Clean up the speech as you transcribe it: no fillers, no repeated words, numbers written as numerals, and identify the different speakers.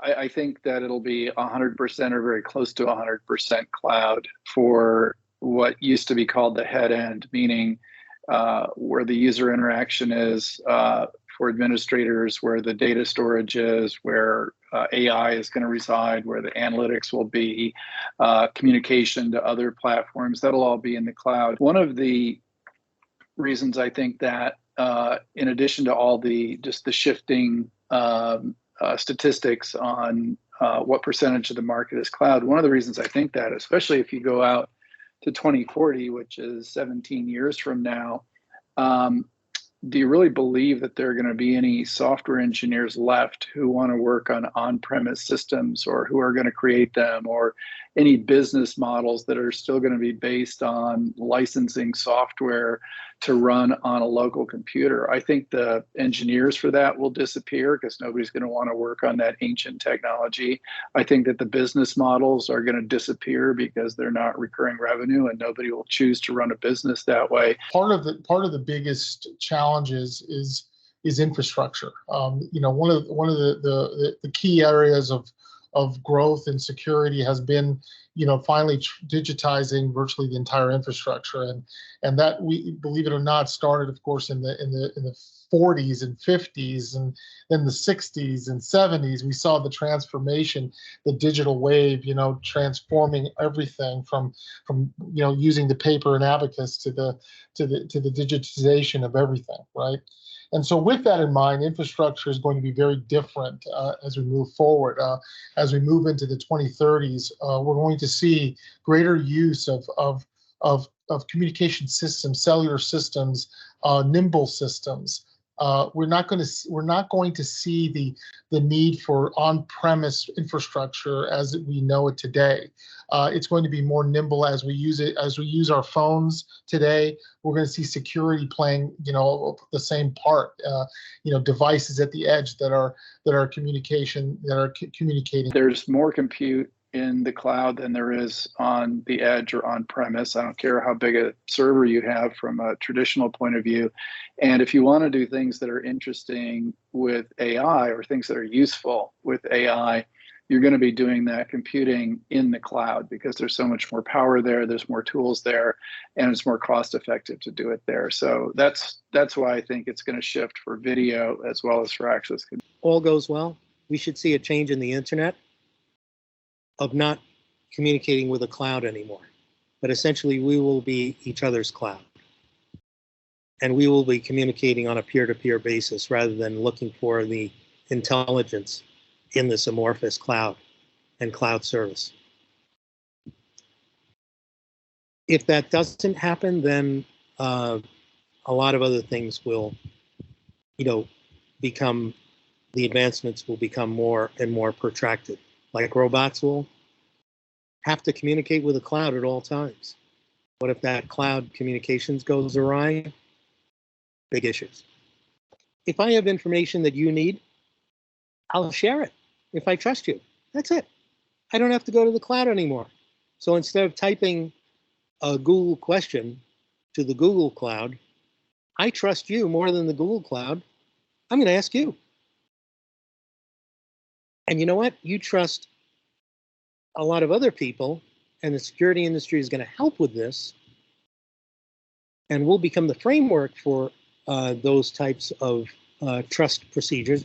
Speaker 1: I think that it'll be 100% or very close to 100% cloud for what used to be called the head end, meaning where the user interaction is for administrators, where the data storage is, where AI is going to reside, where the analytics will be, communication to other platforms, that'll all be in the cloud. One of the reasons I think that in addition to all the shifting statistics on what percentage of the market is cloud, one of the reasons I think that, especially if you go out to 2040, which is 17 years from now, do you really believe that there are going to be any software engineers left who want to work on on-premise systems, or who are going to create them, or any business models that are still going to be based on licensing software to run on a local computer? I think the engineers for that will disappear because nobody's going to want to work on that ancient technology. I think that the business models are going to disappear because they're not recurring revenue, and nobody will choose to run a business that way.
Speaker 2: Part of the biggest challenges is infrastructure. You know, one of the key areas of growth and security has been, you know, finally digitizing virtually the entire infrastructure, and that, we believe it or not, started, of course, in the 40s and 50s, and then the 60s and 70s. We saw the transformation, the digital wave, you know, transforming everything from you know, using the paper and abacus to the digitization of everything, right? And so with that in mind, infrastructure is going to be very different as we move forward. As we move into the 2030s, we're going to see greater use of communication systems, cellular systems, nimble systems. We're not going to see the need for on-premise infrastructure as we know it today. It's going to be more nimble as we use it. As we use our phones today, we're going to see security playing, you know, the same part. You know, devices at the edge that are communicating.
Speaker 1: There's more compute in the cloud than there is on the edge or on premise. I don't care how big a server you have from a traditional point of view. And if you want to do things that are interesting with AI, or things that are useful with AI, you're going to be doing that computing in the cloud, because there's so much more power there, there's more tools there, and it's more cost effective to do it there. So that's why I think it's going to shift for video as well as for access.
Speaker 3: All goes well, we should see a change in the internet of not communicating with a cloud anymore, but essentially we will be each other's cloud. And we will be communicating on a peer-to-peer basis rather than looking for the intelligence in this amorphous cloud and cloud service. If that doesn't happen, then a lot of other things will, you know, the advancements will become more and more protracted. Like robots will have to communicate with a cloud at all times. What if that cloud communications goes awry? Big issues. If I have information that you need, I'll share it if I trust you. That's it. I don't have to go to the cloud anymore. So instead of typing a Google question to the Google Cloud, I trust you more than the Google Cloud. I'm going to ask you. And you know what? You trust a lot of other people, and the security industry is going to help with this, and will become the framework for those types of trust procedures.